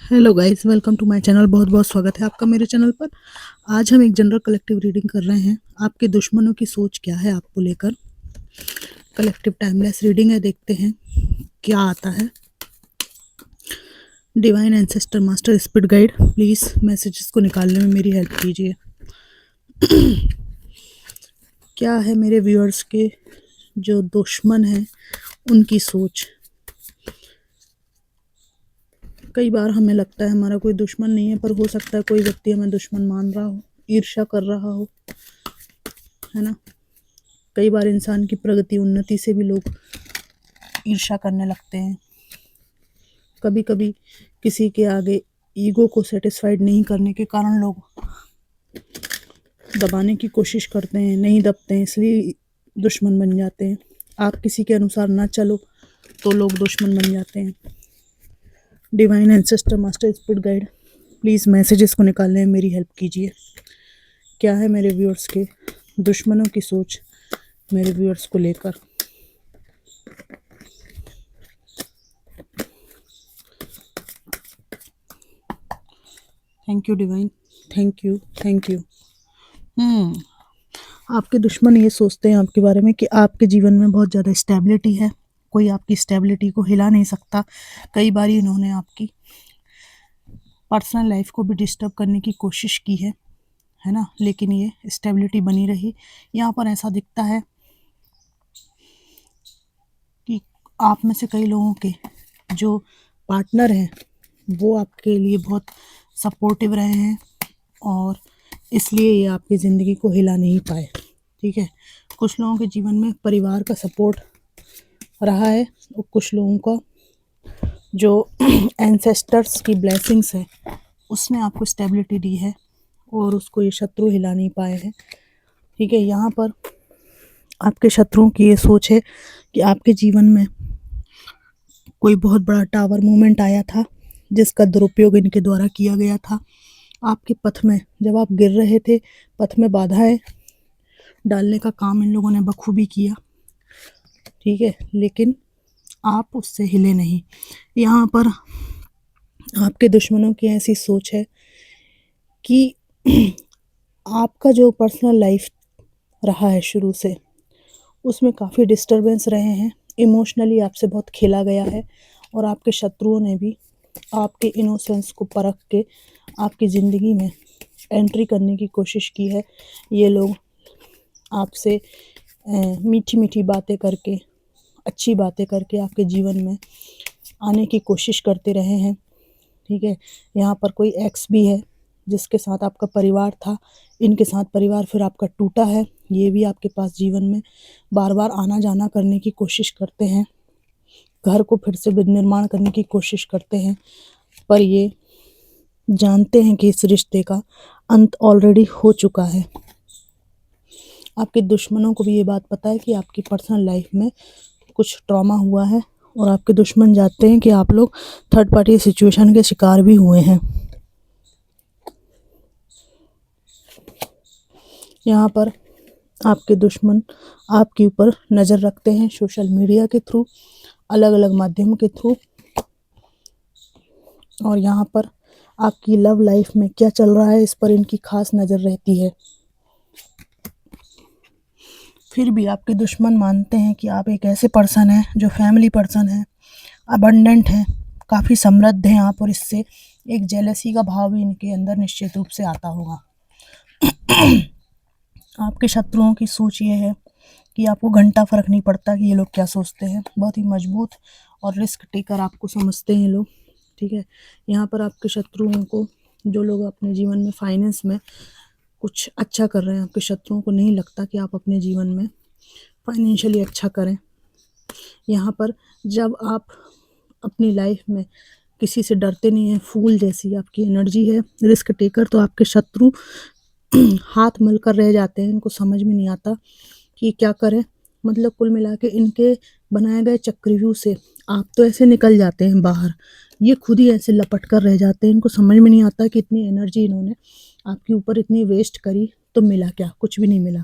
Hello guys, welcome to my channel. बहुत बहुत स्वागत है आपका मेरे चैनल पर। आज हम एक जनरल कलेक्टिव रीडिंग कर रहे हैं। आपके दुश्मनों की सोच क्या है आपको लेकर। कलेक्टिव टाइमलेस रीडिंग है, देखते हैं क्या आता है। Divine ancestor master spirit guide, please messages को निकालने में मेरी हेल्प कीजिए। क्या है मेरे व्यूअर्स के जो दुश्मन हैं उनकी सोच। कई बार हमें लगता है हमारा कोई दुश्मन नहीं है, पर हो सकता है कोई व्यक्ति हमें दुश्मन मान रहा हो, ईर्ष्या कर रहा हो, है ना। कई बार इंसान की प्रगति उन्नति से भी लोग ईर्ष्या करने लगते हैं। कभी कभी किसी के आगे ईगो को सेटिस्फाइड नहीं करने के कारण लोग दबाने की कोशिश करते हैं, नहीं दबते हैं, इसलिए दुश्मन बन जाते हैं। आप किसी के अनुसार ना चलो तो लोग दुश्मन बन जाते हैं। Divine ancestor master spirit guide, please messages को निकालने में मेरी हेल्प कीजिए। क्या है मेरे व्यूअर्स के दुश्मनों की सोच मेरे व्यूअर्स को लेकर। Thank you divine, thank you, thank you. आपके दुश्मन ये सोचते हैं आपके बारे में कि आपके जीवन में बहुत ज़्यादा स्टेबिलिटी है, कोई आपकी स्टेबिलिटी को हिला नहीं सकता। कई बार इन्होंने आपकी पर्सनल लाइफ को भी डिस्टर्ब करने की कोशिश की है ना, लेकिन ये स्टेबिलिटी बनी रही। यहाँ पर ऐसा दिखता है कि आप में से कई लोगों के जो पार्टनर हैं वो आपके लिए बहुत सपोर्टिव रहे हैं और इसलिए ये आपकी ज़िंदगी को हिला नहीं पाए। ठीक है, कुछ लोगों के जीवन में परिवार का सपोर्ट रहा है और कुछ लोगों का जो एंसेस्टर्स की ब्लेसिंग्स है उसने आपको स्टेबिलिटी दी है और उसको ये शत्रु हिला नहीं पाए हैं। ठीक है, यहाँ पर आपके शत्रुओं की ये सोच है कि आपके जीवन में कोई बहुत बड़ा टावर मूवमेंट आया था जिसका दुरुपयोग इनके द्वारा किया गया था। आपके पथ में जब आप गिर रहे थे, पथ में बाधाएं डालने का काम इन लोगों ने बखूबी किया। ठीक है, लेकिन आप उससे हिले नहीं। यहाँ पर आपके दुश्मनों की ऐसी सोच है कि आपका जो पर्सनल लाइफ रहा है शुरू से उसमें काफ़ी डिस्टरबेंस रहे हैं, इमोशनली आपसे बहुत खेला गया है और आपके शत्रुओं ने भी आपके इनोसेंस को परख के आपकी ज़िंदगी में एंट्री करने की कोशिश की है। ये लोग आपसे मीठी मीठी बातें करके, अच्छी बातें करके आपके जीवन में आने की कोशिश करते रहे हैं। ठीक है, यहाँ पर कोई एक्स भी है जिसके साथ आपका परिवार था, इनके साथ परिवार फिर आपका टूटा है। ये भी आपके पास जीवन में बार बार आना जाना करने की कोशिश करते हैं, घर को फिर से निर्माण करने की कोशिश करते हैं, पर ये जानते हैं कि इस रिश्ते का अंत ऑलरेडी हो चुका है। आपके दुश्मनों को भी ये बात पता है कि आपकी पर्सनल लाइफ में कुछ ट्रॉमा हुआ है और आपके दुश्मन जानते हैं कि आप लोग थर्ड पार्टी सिचुएशन के शिकार भी हुए हैं। यहाँ पर आपके दुश्मन आपके ऊपर नज़र रखते हैं सोशल मीडिया के थ्रू, अलग अलग माध्यमों के थ्रू, और यहाँ पर आपकी लव लाइफ में क्या चल रहा है इस पर इनकी खास नज़र रहती है। फिर भी आपके दुश्मन मानते हैं कि आप एक ऐसे पर्सन हैं जो फैमिली पर्सन है, अबंडेंट हैं, काफ़ी समृद्ध हैं आप, और इससे एक जेलसी का भाव भी इनके अंदर निश्चित रूप से आता होगा। आपके शत्रुओं की सोच ये है कि आपको घंटा फ़र्क नहीं पड़ता कि ये लोग क्या सोचते हैं। बहुत ही मजबूत और रिस्क टेकर आपको समझते हैं लोग। ठीक है, यहाँ पर आपके शत्रुओं को, जो लोग अपने जीवन में फाइनेंस में कुछ अच्छा कर रहे हैं, आपके शत्रुओं को नहीं लगता कि आप अपने जीवन में फाइनेंशियली अच्छा करें। यहाँ पर जब आप अपनी लाइफ में किसी से डरते नहीं हैं, फूल जैसी आपकी एनर्जी है, रिस्क टेकर, तो आपके शत्रु हाथ मल कर रह जाते हैं। इनको समझ में नहीं आता कि क्या करें। मतलब कुल मिला के इनके बनाए गए चक्रव्यूह से आप तो ऐसे निकल जाते हैं बाहर, ये खुद ही ऐसे लपट कर रह जाते हैं। इनको समझ में नहीं आता कि इतनी एनर्जी इन्होंने आपके ऊपर इतनी वेस्ट करी तो मिला क्या, कुछ भी नहीं मिला।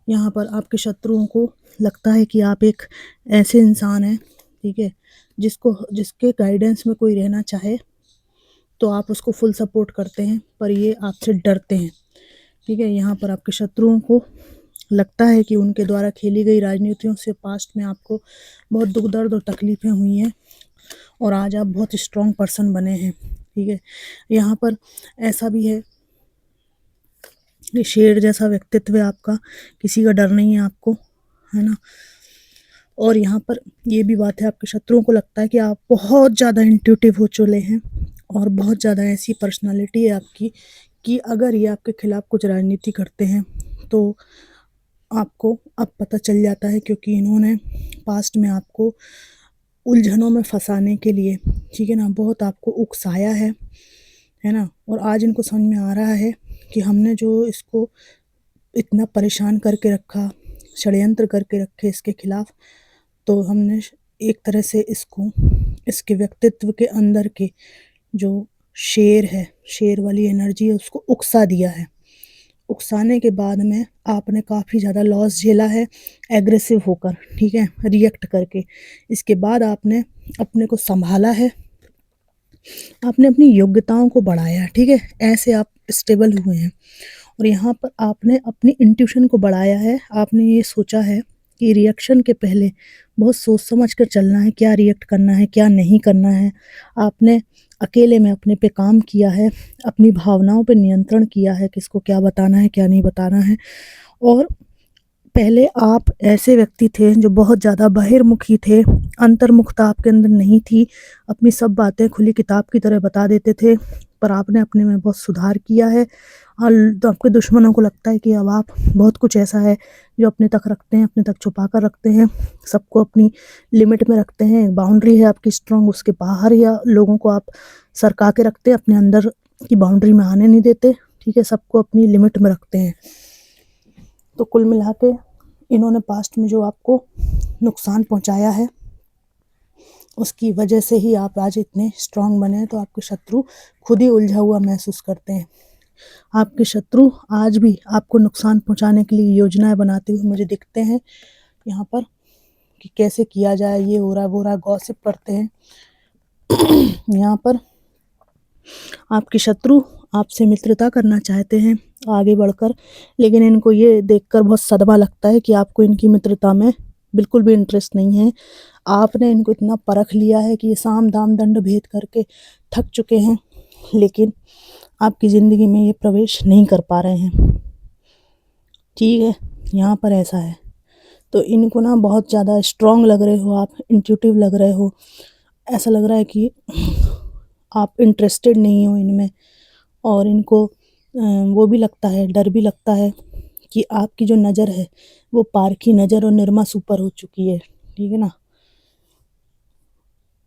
यहाँ पर आपके शत्रुओं को लगता है कि आप एक ऐसे इंसान हैं, ठीक है, जिसके गाइडेंस में कोई रहना चाहे तो आप उसको फुल सपोर्ट करते हैं, पर ये आपसे डरते हैं, ठीक है। यहाँ पर आपके शत्रुओं को लगता है कि उनके द्वारा खेली गई राजनीतियों से पास्ट में आपको बहुत दुख दर्द और तकलीफ़ें हुई हैं और आज आप बहुत स्ट्रॉन्ग पर्सन बने हैं, ठीक है। यहाँ पर ऐसा भी है कि शेर जैसा व्यक्तित्व है आपका, किसी का डर नहीं है आपको, है ना। और यहाँ पर ये भी बात है, आपके शत्रुओं को लगता है कि आप बहुत ज़्यादा इंट्यूटिव हो चुके हैं और बहुत ज़्यादा ऐसी पर्सनालिटी है आपकी कि अगर ये आपके खिलाफ कुछ राजनीति करते हैं तो आपको अब पता चल जाता है, क्योंकि इन्होंने पास्ट में आपको उलझनों में फंसाने के लिए, ठीक है ना, बहुत आपको उकसाया है ना। और आज इनको समझ में आ रहा है कि हमने जो इसको इतना परेशान करके रखा, षड्यंत्र करके रखे इसके खिलाफ, तो हमने एक तरह से इसको, इसके व्यक्तित्व के अंदर के जो शेर है, शेर वाली एनर्जी है, उसको उकसा दिया है। उकसाने के बाद में आपने काफ़ी ज़्यादा लॉस झेला है एग्रेसिव होकर, ठीक है, रिएक्ट करके। इसके बाद आपने अपने को संभाला है, आपने अपनी योग्यताओं को बढ़ाया, ठीक है, ऐसे आप स्टेबल हुए हैं। और यहाँ पर आपने अपनी इंट्यूशन को बढ़ाया है, आपने ये सोचा है कि रिएक्शन के पहले बहुत सोच समझ कर चलना है, क्या रिएक्ट करना है, क्या नहीं करना है। आपने अकेले में अपने पे काम किया है, अपनी भावनाओं पे नियंत्रण किया है, किसको क्या बताना है, क्या नहीं बताना है। और पहले आप ऐसे व्यक्ति थे जो बहुत ज़्यादा बहिर्मुखी थे, अंतर्मुखता आपके अंदर नहीं थी, अपनी सब बातें खुली किताब की तरह बता देते थे, पर आपने अपने में बहुत सुधार किया है। और तो आपके दुश्मनों को लगता है कि अब आप बहुत कुछ ऐसा है जो अपने तक रखते हैं, अपने तक छुपा कर रखते हैं, सबको अपनी लिमिट में रखते हैं, बाउंड्री है आपकी स्ट्रॉन्ग, उसके बाहर या लोगों को आप सरका के रखते हैं, अपने अंदर की बाउंड्री में आने नहीं देते, ठीक है, सबको अपनी लिमिट में रखते हैं। तो कुल मिला के इन्होंने पास्ट में जो आपको नुकसान पहुंचाया है, उसकी वजह से ही आप आज इतने स्ट्रांग बने हैं। तो आपके शत्रु खुद ही उलझा हुआ महसूस करते हैं। आपके शत्रु आज भी आपको नुकसान पहुंचाने के लिए योजनाएं बनाते हुए मुझे दिखते हैं यहाँ पर, कि कैसे किया जाए, ये हो रहा वो रहा, गॉसिप करते हैं यहाँ पर। आपके शत्रु आपसे मित्रता करना चाहते हैं आगे बढ़कर, लेकिन इनको ये देखकर बहुत सदमा लगता है कि आपको इनकी मित्रता में बिल्कुल भी इंटरेस्ट नहीं है। आपने इनको इतना परख लिया है कि ये साम दाम दंड भेद करके थक चुके हैं, लेकिन आपकी ज़िंदगी में ये प्रवेश नहीं कर पा रहे हैं, ठीक है। यहाँ पर ऐसा है, तो इनको ना बहुत ज़्यादा स्ट्रॉन्ग लग रहे हो आप, इंट्यूटिव लग रहे हो, ऐसा लग रहा है कि आप इंटरेस्टेड नहीं हो इनमें। और इनको वो भी लगता है, डर भी लगता है कि आपकी जो नज़र है वो पारखी नज़र और निरमा सुपर हो चुकी है, ठीक है ना।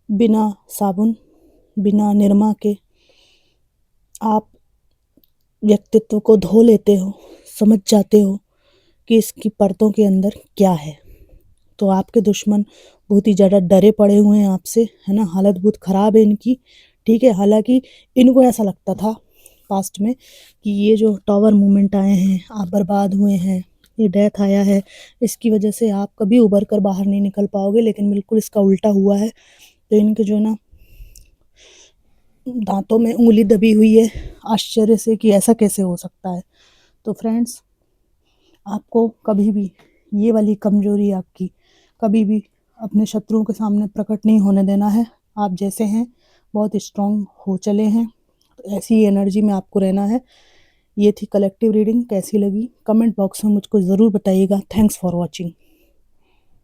बिना साबुन, बिना निरमा के आप व्यक्तित्व को धो लेते हो, समझ जाते हो कि इसकी परतों के अंदर क्या है। तो आपके दुश्मन बहुत ही ज़्यादा डरे पड़े हुए हैं आपसे, है ना, हालत बहुत ख़राब है इनकी, ठीक है। हालांकि इनको ऐसा लगता था पास्ट में कि ये जो टावर मूवमेंट आए हैं, आप बर्बाद हुए हैं, ये डेथ आया है, इसकी वजह से आप कभी उभर कर बाहर नहीं निकल पाओगे, लेकिन बिल्कुल इसका उल्टा हुआ है। तो इनके जो ना दांतों में उंगली दबी हुई है आश्चर्य से कि ऐसा कैसे हो सकता है। तो फ्रेंड्स, आपको कभी भी ये वाली कमजोरी आपकी कभी भी अपने शत्रुओं के सामने प्रकट नहीं होने देना है। आप जैसे हैं बहुत स्ट्रांग हो चले हैं, तो ऐसी ही एनर्जी में आपको रहना है। ये थी कलेक्टिव रीडिंग, कैसी लगी कमेंट बॉक्स में मुझको ज़रूर बताइएगा। Thanks for watching.